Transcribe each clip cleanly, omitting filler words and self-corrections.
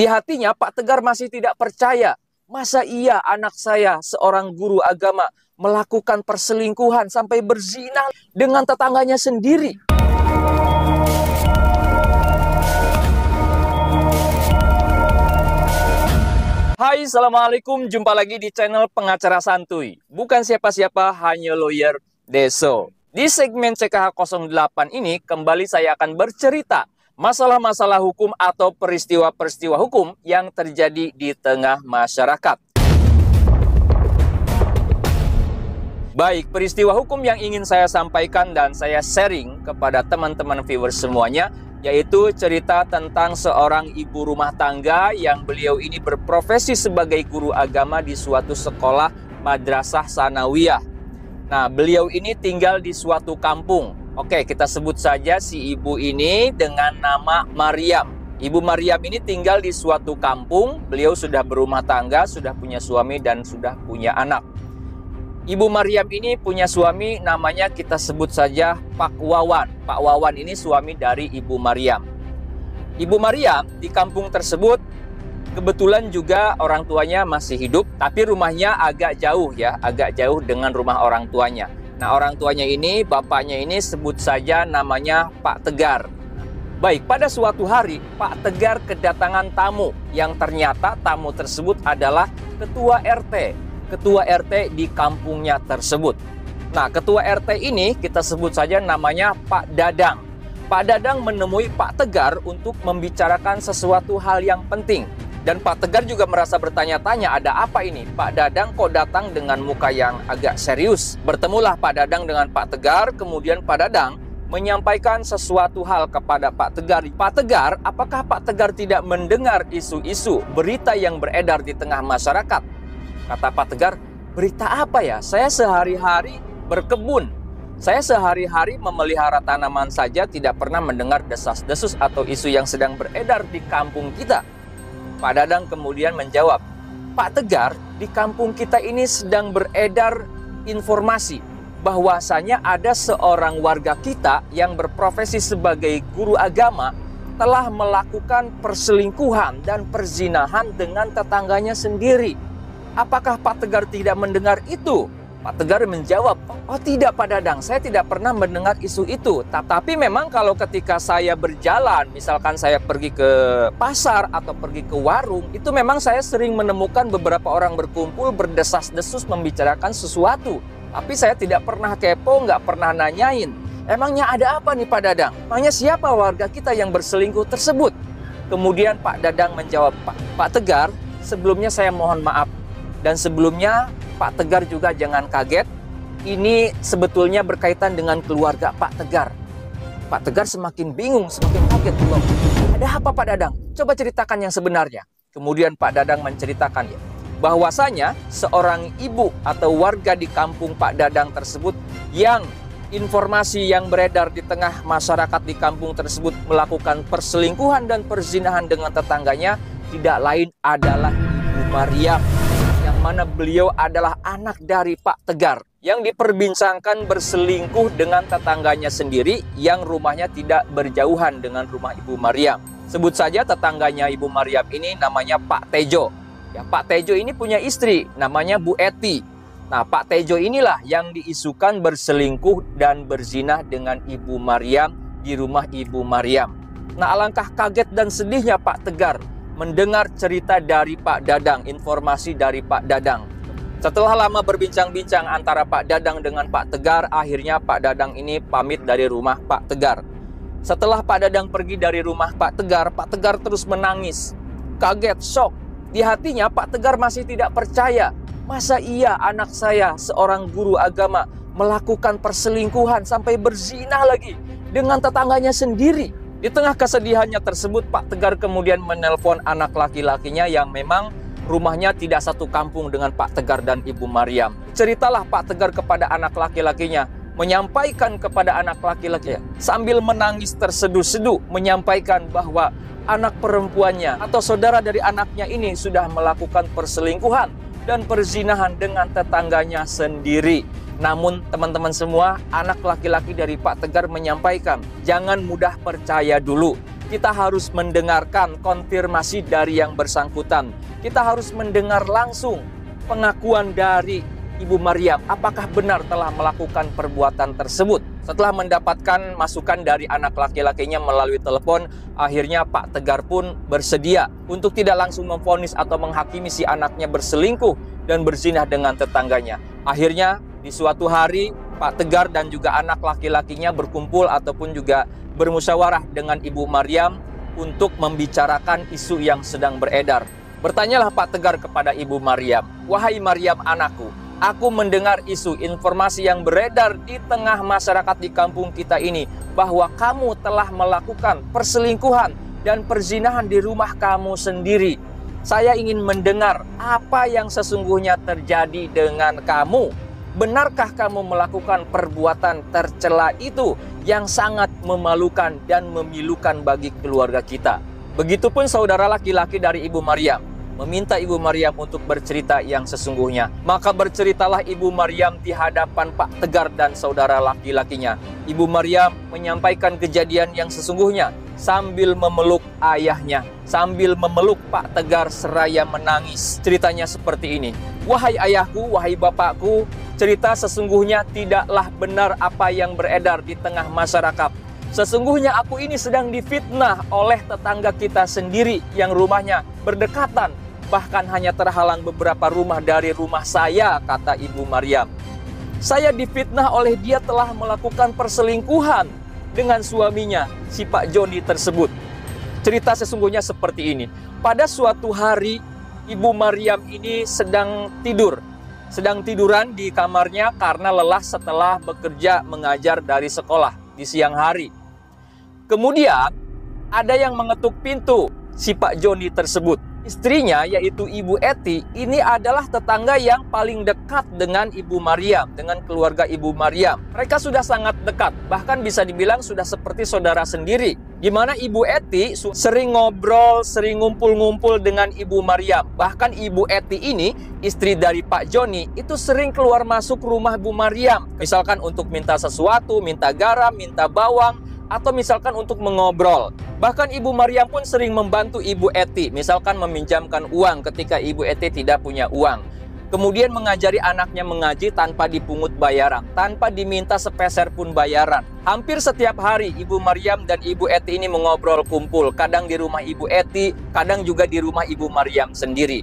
Di hatinya Pak Tegar masih tidak percaya. Masa iya anak saya, seorang guru agama, melakukan perselingkuhan sampai berzina dengan tetangganya sendiri? Hai, Assalamualaikum. Jumpa lagi di channel Pengacara Santuy. Bukan siapa-siapa, hanya lawyer Deso. Di segmen CKH 08 ini, kembali saya akan bercerita masalah-masalah hukum atau peristiwa-peristiwa hukum yang terjadi di tengah masyarakat. Baik, peristiwa hukum yang ingin saya sampaikan dan saya sharing kepada teman-teman viewers semuanya, yaitu cerita tentang seorang ibu rumah tangga yang beliau ini berprofesi sebagai guru agama di suatu sekolah madrasah sanawiyah. Nah, beliau ini tinggal di suatu kampung. Oke, kita sebut saja si ibu ini dengan nama Maryam. Ibu Maryam ini tinggal di suatu kampung. Beliau sudah berumah tangga, sudah punya suami dan sudah punya anak. Ibu Maryam ini punya suami, namanya kita sebut saja Pak Wawan. Pak Wawan ini suami dari Ibu Maryam. Ibu Maryam di kampung tersebut kebetulan juga orang tuanya masih hidup, tapi rumahnya agak jauh ya, agak jauh dengan rumah orang tuanya. Nah, orang tuanya ini, bapaknya ini sebut saja namanya Pak Tegar. Baik, pada suatu hari Pak Tegar kedatangan tamu yang ternyata tamu tersebut adalah ketua RT. Ketua RT di kampungnya tersebut. Nah, ketua RT ini kita sebut saja namanya Pak Dadang. Pak Dadang menemui Pak Tegar untuk membicarakan sesuatu hal yang penting. Dan Pak Tegar juga merasa bertanya-tanya, ada apa ini? Pak Dadang kok datang dengan muka yang agak serius? Bertemulah Pak Dadang dengan Pak Tegar, kemudian Pak Dadang menyampaikan sesuatu hal kepada Pak Tegar. Pak Tegar, apakah Pak Tegar tidak mendengar isu-isu berita yang beredar di tengah masyarakat? Kata Pak Tegar, berita apa ya? Saya sehari-hari berkebun. Saya sehari-hari memelihara tanaman saja, tidak pernah mendengar desas-desus atau isu yang sedang beredar di kampung kita. Pak Dadang kemudian menjawab, Pak Tegar, di kampung kita ini sedang beredar informasi bahwasanya ada seorang warga kita yang berprofesi sebagai guru agama telah melakukan perselingkuhan dan perzinahan dengan tetangganya sendiri. Apakah Pak Tegar tidak mendengar itu? Pak Tegar menjawab, oh tidak Pak Dadang, saya tidak pernah mendengar isu itu. Tapi memang kalau ketika saya berjalan, misalkan saya pergi ke pasar atau pergi ke warung, itu memang saya sering menemukan beberapa orang berkumpul berdesas-desus membicarakan sesuatu. Tapi saya tidak pernah kepo, nggak pernah nanyain. Emangnya ada apa nih Pak Dadang? Emangnya siapa warga kita yang berselingkuh tersebut? Kemudian Pak Dadang menjawab, Pak Tegar, sebelumnya saya mohon maaf. Dan sebelumnya Pak Tegar juga jangan kaget, ini sebetulnya berkaitan dengan keluarga Pak Tegar. Pak Tegar semakin bingung, semakin kaget. Loh, ada apa Pak Dadang? Coba ceritakan yang sebenarnya. Kemudian Pak Dadang menceritakan bahwasanya seorang ibu atau warga di kampung Pak Dadang tersebut yang informasi yang beredar di tengah masyarakat di kampung tersebut melakukan perselingkuhan dan perzinahan dengan tetangganya tidak lain adalah Ibu Maryam, yang mana beliau adalah anak dari Pak Tegar yang diperbincangkan berselingkuh dengan tetangganya sendiri yang rumahnya tidak berjauhan dengan rumah Ibu Maryam. Sebut saja tetangganya Ibu Maryam ini namanya Pak Tejo. Ya, Pak Tejo ini punya istri namanya Bu Eti. Nah, Pak Tejo inilah yang diisukan berselingkuh dan berzina dengan Ibu Maryam di rumah Ibu Maryam. Nah, alangkah kaget dan sedihnya Pak Tegar mendengar cerita dari Pak Dadang, informasi dari Pak Dadang. Setelah lama berbincang-bincang antara Pak Dadang dengan Pak Tegar, akhirnya Pak Dadang ini pamit dari rumah Pak Tegar. Setelah Pak Dadang pergi dari rumah Pak Tegar terus menangis. Kaget, shock. Di hatinya Pak Tegar masih tidak percaya. Masa iya anak saya, seorang guru agama, melakukan perselingkuhan sampai berzina lagi dengan tetangganya sendiri? Di tengah kesedihannya tersebut, Pak Tegar kemudian menelpon anak laki-lakinya yang memang rumahnya tidak satu kampung dengan Pak Tegar dan Ibu Maryam. Ceritalah Pak Tegar kepada anak laki-lakinya, menyampaikan kepada anak laki-lakinya sambil menangis terseduh-seduh, menyampaikan bahwa anak perempuannya atau saudara dari anaknya ini sudah melakukan perselingkuhan dan perzinahan dengan tetangganya sendiri. Namun teman-teman semua, anak laki-laki dari Pak Tegar menyampaikan, jangan mudah percaya dulu. kita harus mendengarkan konfirmasi dari yang bersangkutan. Kita harus mendengar langsung pengakuan dari Ibu Maryam, apakah benar telah melakukan perbuatan tersebut. Setelah mendapatkan masukan dari anak laki-lakinya melalui telepon, akhirnya Pak Tegar pun bersedia untuk tidak langsung memvonis atau menghakimi si anaknya berselingkuh dan berzina dengan tetangganya. Akhirnya di suatu hari Pak Tegar dan juga anak laki-lakinya berkumpul ataupun juga bermusyawarah dengan Ibu Maryam untuk membicarakan isu yang sedang beredar. Bertanyalah Pak Tegar kepada Ibu Maryam, "Wahai Maryam anakku, aku mendengar isu informasi yang beredar di tengah masyarakat di kampung kita ini bahwa kamu telah melakukan perselingkuhan dan perzinahan di rumah kamu sendiri. Saya ingin mendengar apa yang sesungguhnya terjadi dengan kamu. Benarkah kamu melakukan perbuatan tercela itu yang sangat memalukan dan memilukan bagi keluarga kita?" Begitupun saudara laki-laki dari Ibu Maryam meminta Ibu Maryam untuk bercerita yang sesungguhnya. Maka berceritalah Ibu Maryam di hadapan Pak Tegar dan saudara laki-lakinya. Ibu Maryam menyampaikan kejadian yang sesungguhnya sambil memeluk ayahnya, sambil memeluk Pak Tegar seraya menangis. Ceritanya seperti ini, "Wahai ayahku, wahai bapakku, cerita sesungguhnya tidaklah benar apa yang beredar di tengah masyarakat. Sesungguhnya aku ini sedang difitnah oleh tetangga kita sendiri yang rumahnya berdekatan. Bahkan hanya terhalang beberapa rumah dari rumah saya," kata Ibu Maryam. "Saya difitnah oleh dia telah melakukan perselingkuhan dengan suaminya, si Pak Joni tersebut." Cerita sesungguhnya seperti ini. Pada suatu hari, Ibu Maryam ini sedang tiduran di kamarnya karena lelah setelah bekerja mengajar dari sekolah di siang hari. Kemudian ada yang mengetuk pintu si Pak Joni tersebut. Istrinya yaitu Ibu Eti ini adalah tetangga yang paling dekat dengan Ibu Maryam, dengan keluarga Ibu Maryam. Mereka sudah sangat dekat, bahkan bisa dibilang sudah seperti saudara sendiri. Di mana Ibu Eti sering ngobrol, sering ngumpul-ngumpul dengan Ibu Maryam. Bahkan Ibu Eti ini, istri dari Pak Joni, itu sering keluar masuk rumah Bu Maryam. Misalkan untuk minta sesuatu, minta garam, minta bawang, atau misalkan untuk mengobrol. Bahkan Ibu Maryam pun sering membantu Ibu Eti, misalkan meminjamkan uang ketika Ibu Eti tidak punya uang. Kemudian mengajari anaknya mengaji tanpa dipungut bayaran, tanpa diminta sepeser pun bayaran. Hampir setiap hari Ibu Maryam dan Ibu Eti ini mengobrol kumpul, kadang di rumah Ibu Eti, kadang juga di rumah Ibu Maryam sendiri.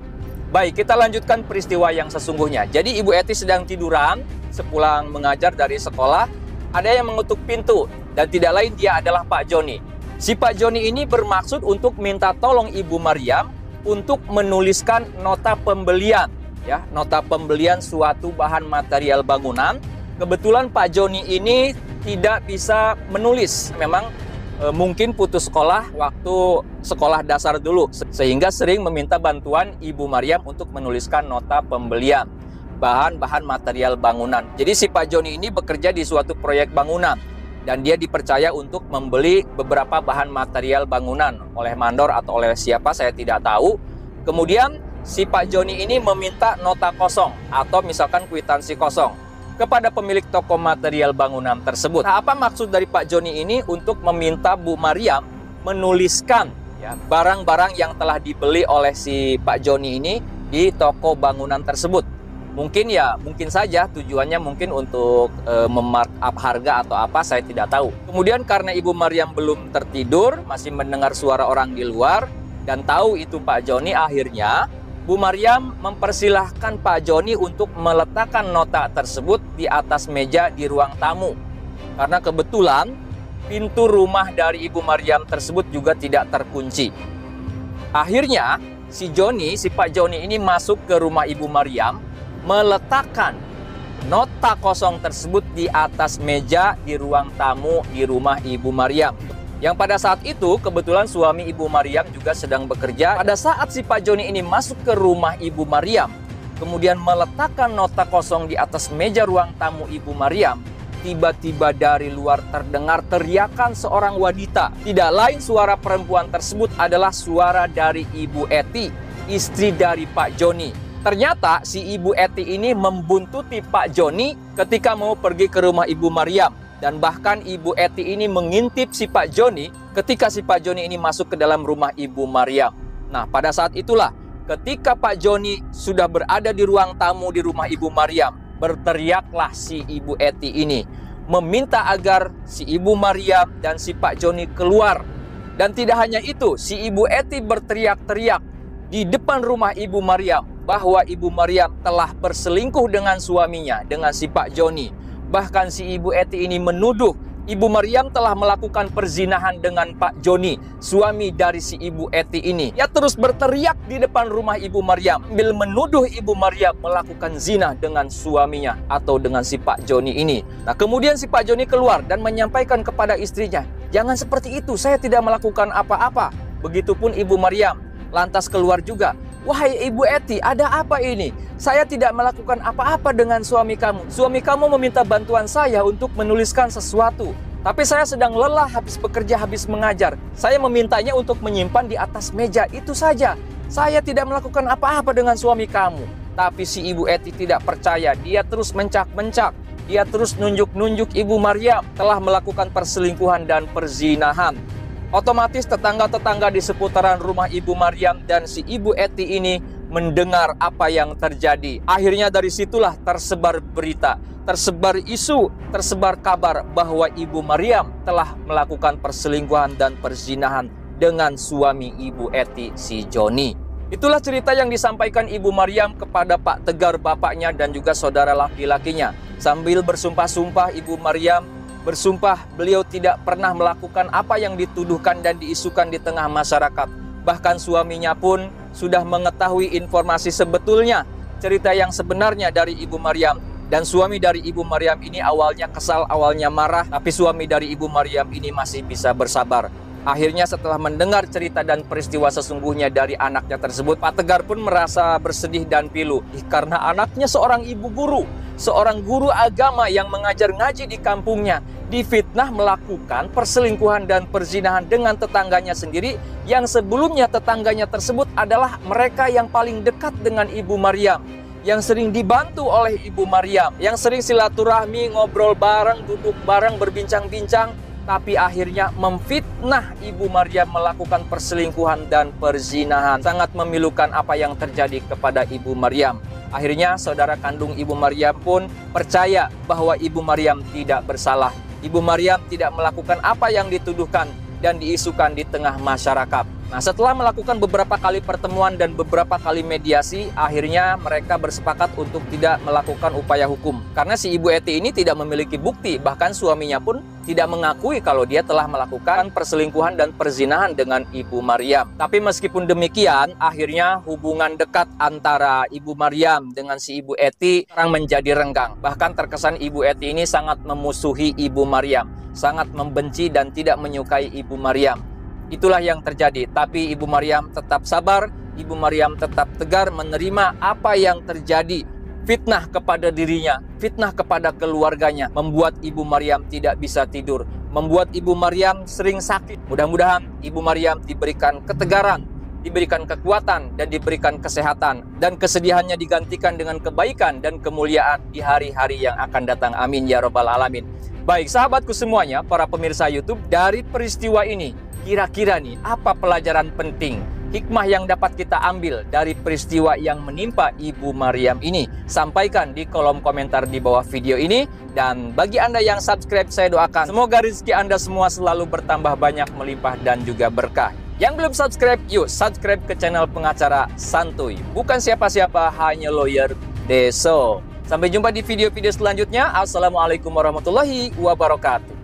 Baik, kita lanjutkan peristiwa yang sesungguhnya. Jadi Ibu Eti sedang tiduran, sepulang mengajar dari sekolah, ada yang mengetuk pintu, dan tidak lain dia adalah Pak Joni. Si Pak Joni ini bermaksud untuk minta tolong Ibu Maryam untuk menuliskan nota pembelian, ya, nota pembelian suatu bahan material bangunan. Kebetulan Pak Joni ini tidak bisa menulis, memang mungkin putus sekolah waktu sekolah dasar dulu, sehingga sering meminta bantuan Ibu Maryam untuk menuliskan nota pembelian bahan-bahan material bangunan. Jadi si Pak Joni ini bekerja di suatu proyek bangunan dan dia dipercaya untuk membeli beberapa bahan material bangunan oleh mandor atau oleh siapa saya tidak tahu. Kemudian si Pak Joni ini meminta nota kosong atau misalkan kwitansi kosong kepada pemilik toko material bangunan tersebut. Nah, apa maksud dari Pak Joni ini untuk meminta Bu Maryam menuliskan ya barang-barang yang telah dibeli oleh si Pak Joni ini di toko bangunan tersebut? Mungkin saja tujuannya mungkin untuk memarkup harga atau apa, saya tidak tahu. Kemudian karena Ibu Maryam belum tertidur, masih mendengar suara orang di luar dan tahu itu Pak Joni, akhirnya Bu Maryam mempersilahkan Pak Joni untuk meletakkan nota tersebut di atas meja di ruang tamu. Karena kebetulan pintu rumah dari Ibu Maryam tersebut juga tidak terkunci. Akhirnya si Pak Joni ini masuk ke rumah Ibu Maryam, meletakkan nota kosong tersebut di atas meja di ruang tamu di rumah Ibu Maryam. Yang pada saat itu kebetulan suami Ibu Maryam juga sedang bekerja. Pada saat si Pak Joni ini masuk ke rumah Ibu Maryam, kemudian meletakkan nota kosong di atas meja ruang tamu Ibu Maryam, tiba-tiba dari luar terdengar teriakan seorang wanita. Tidak lain suara perempuan tersebut adalah suara dari Ibu Eti, istri dari Pak Joni. Ternyata si Ibu Eti ini membuntuti Pak Joni ketika mau pergi ke rumah Ibu Maryam. Dan bahkan Ibu Eti ini mengintip si Pak Joni ketika si Pak Joni ini masuk ke dalam rumah Ibu Maryam. Nah, pada saat itulah ketika Pak Joni sudah berada di ruang tamu di rumah Ibu Maryam, berteriaklah si Ibu Eti ini meminta agar si Ibu Maryam dan si Pak Joni keluar. Dan tidak hanya itu, si Ibu Eti berteriak-teriak di depan rumah Ibu Maryam bahwa Ibu Maryam telah berselingkuh dengan suaminya, dengan si Pak Joni. Bahkan si Ibu Eti ini menuduh Ibu Maryam telah melakukan perzinahan dengan Pak Joni, suami dari si Ibu Eti ini. Ia terus berteriak di depan rumah Ibu Maryam sambil menuduh Ibu Maryam melakukan zina dengan suaminya atau dengan si Pak Joni ini. Nah, kemudian si Pak Joni keluar dan menyampaikan kepada istrinya, "Jangan seperti itu, saya tidak melakukan apa-apa." Begitupun Ibu Maryam lantas keluar juga, "Wahai Ibu Eti, ada apa ini? Saya tidak melakukan apa-apa dengan suami kamu. Suami kamu meminta bantuan saya untuk menuliskan sesuatu. Tapi saya sedang lelah habis bekerja, habis mengajar. Saya memintanya untuk menyimpan di atas meja, itu saja. Saya tidak melakukan apa-apa dengan suami kamu." Tapi si Ibu Eti tidak percaya. Dia terus mencak-mencak. Dia terus nunjuk-nunjuk Ibu Maryam telah melakukan perselingkuhan dan perzinahan. Otomatis tetangga-tetangga di seputaran rumah Ibu Maryam dan si Ibu Eti ini mendengar apa yang terjadi. Akhirnya dari situlah tersebar berita, tersebar isu, tersebar kabar bahwa Ibu Maryam telah melakukan perselingkuhan dan perzinahan dengan suami Ibu Eti, si Joni. Itulah cerita yang disampaikan Ibu Maryam kepada Pak Tegar, bapaknya, dan juga saudara laki-lakinya. Sambil bersumpah-sumpah, Ibu Maryam bersumpah beliau tidak pernah melakukan apa yang dituduhkan dan diisukan di tengah masyarakat. Bahkan suaminya pun sudah mengetahui informasi sebetulnya, cerita yang sebenarnya dari Ibu Maryam. Dan suami dari Ibu Maryam ini awalnya kesal, awalnya marah, tapi suami dari Ibu Maryam ini masih bisa bersabar. Akhirnya setelah mendengar cerita dan peristiwa sesungguhnya dari anaknya tersebut, Pak Tegar pun merasa bersedih dan pilu. Karena anaknya seorang ibu guru, seorang guru agama yang mengajar ngaji di kampungnya, difitnah melakukan perselingkuhan dan perzinahan dengan tetangganya sendiri, yang sebelumnya tetangganya tersebut adalah mereka yang paling dekat dengan Ibu Maryam, yang sering dibantu oleh Ibu Maryam, yang sering silaturahmi, ngobrol bareng, duduk bareng, berbincang-bincang. Tapi akhirnya memfitnah Ibu Maryam melakukan perselingkuhan dan perzinahan. Sangat memilukan apa yang terjadi kepada Ibu Maryam. Akhirnya saudara kandung Ibu Maryam pun percaya bahwa Ibu Maryam tidak bersalah. Ibu Maryam tidak melakukan apa yang dituduhkan dan diisukan di tengah masyarakat. Nah, setelah melakukan beberapa kali pertemuan dan beberapa kali mediasi, akhirnya mereka bersepakat untuk tidak melakukan upaya hukum. Karena si Ibu Eti ini tidak memiliki bukti, bahkan suaminya pun tidak mengakui kalau dia telah melakukan perselingkuhan dan perzinahan dengan Ibu Maryam. Tapi meskipun demikian, akhirnya hubungan dekat antara Ibu Maryam dengan si Ibu Eti sekarang menjadi renggang. Bahkan terkesan Ibu Eti ini sangat memusuhi Ibu Maryam, sangat membenci dan tidak menyukai Ibu Maryam. Itulah yang terjadi, tapi Ibu Maryam tetap sabar, Ibu Maryam tetap tegar menerima apa yang terjadi. Fitnah kepada dirinya, fitnah kepada keluarganya, membuat Ibu Maryam tidak bisa tidur, membuat Ibu Maryam sering sakit. Mudah-mudahan Ibu Maryam diberikan ketegaran, diberikan kekuatan, dan diberikan kesehatan, dan kesedihannya digantikan dengan kebaikan dan kemuliaan di hari-hari yang akan datang. Amin ya Rabbal Alamin. Baik sahabatku semuanya, para pemirsa YouTube, dari peristiwa ini kira-kira nih apa pelajaran penting, hikmah yang dapat kita ambil dari peristiwa yang menimpa Ibu Maryam ini? Sampaikan di kolom komentar di bawah video ini. Dan bagi Anda yang subscribe, saya doakan semoga rezeki Anda semua selalu bertambah banyak, melimpah, dan juga berkah. Yang belum subscribe, yuk subscribe ke channel pengacara santuy. Bukan siapa-siapa, hanya lawyer Deso. Sampai jumpa di video-video selanjutnya. Assalamualaikum warahmatullahi wabarakatuh.